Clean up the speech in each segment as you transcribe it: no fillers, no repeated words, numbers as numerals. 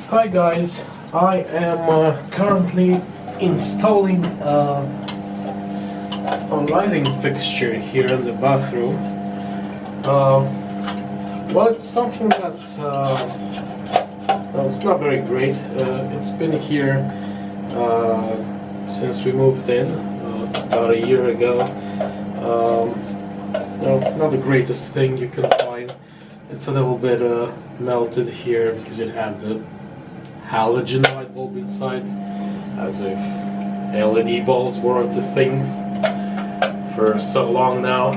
Hi guys, I am currently installing a lighting fixture here in the bathroom. Well, it's something that well, it's not very great. It's been here since we moved in about a year ago. No, not the greatest thing you can find. It's a little bit melted here because it had the halogen light bulb inside, as if LED bulbs weren't a thing for so long now.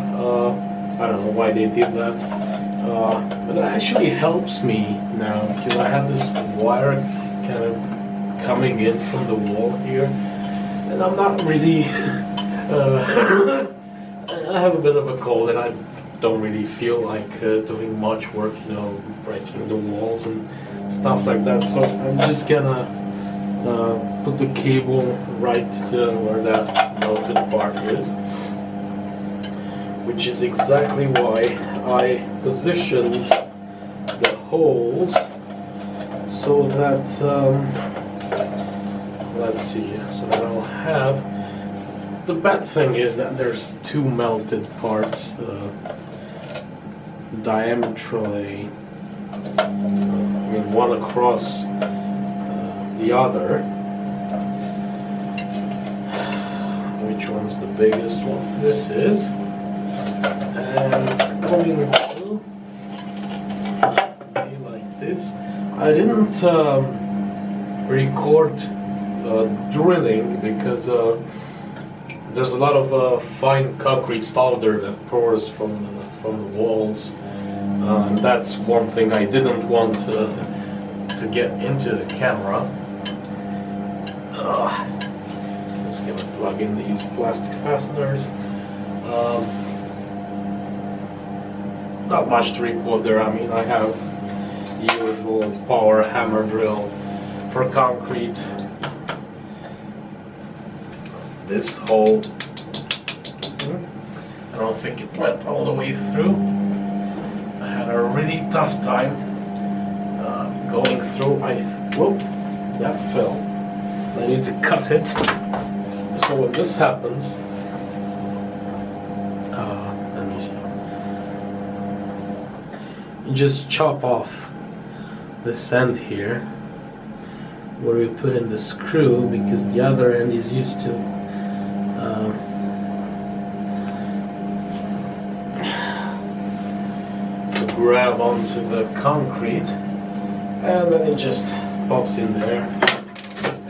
I don't know why they did that, but it actually helps me now because I have this wire kind of coming in from the wall here, and I'm not really I have a bit of a cold and I don't really feel like doing much work, you know, breaking the walls and stuff like that. So I'm just gonna put the cable right where that melted part is, which is exactly why I positioned the holes so that let's see, so that I'll have. The bad thing is that there's two melted parts diametrally, I mean one across the other. Which one's the biggest one? This is, and it's going to be like this. I didn't record drilling because there's a lot of fine concrete powder that pours from the walls, and that's one thing I didn't want to get into the camera. Just gonna plug in these plastic fasteners. Not much to report there. I mean, I have the usual power hammer drill for concrete. This hole, I don't think it went all the way through. I had a really tough time going through. Whoop, that fell. I need to cut it. So when this happens, let me see. You just chop off this end here, where we put in the screw, because the other end is used to grab onto the concrete, and then it just pops in there,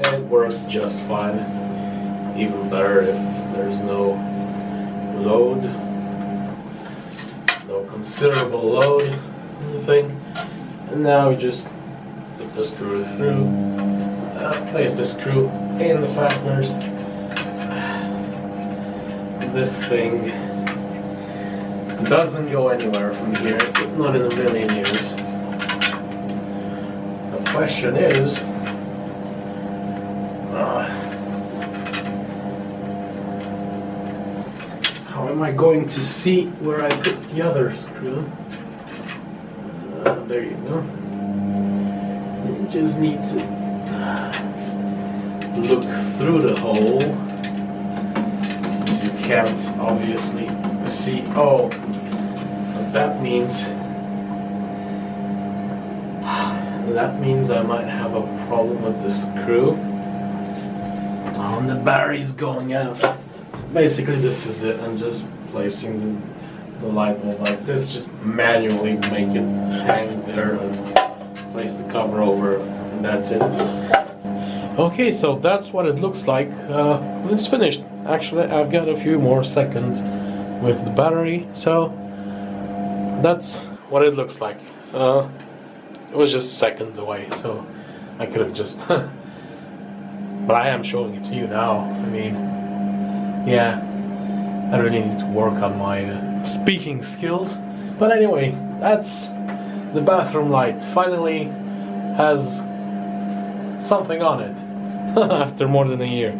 and it works just fine. Even better if there's no load, no considerable load on the thing. And now we just put the screw through, place the screw in the fasteners. This thing doesn't go anywhere from here, not in a million years. The question is, how am I going to see where I put the other screw? There you go. You just need to look through the hole. You can't obviously see. Oh, that means I might have a problem with the screw. Oh, and the battery's going out. So basically, this is it. I'm just placing the light bulb like this. Just manually make it hang there and place the cover over, and that's it. Okay, so that's what it looks like. It's finished. Actually, I've got a few more seconds with the battery, so that's what it looks like. It was just seconds away, so I could have just but I am showing it to you now. I mean, yeah, I really need to work on my speaking skills, but anyway, that's the bathroom light. Finally has something on it after more than a year.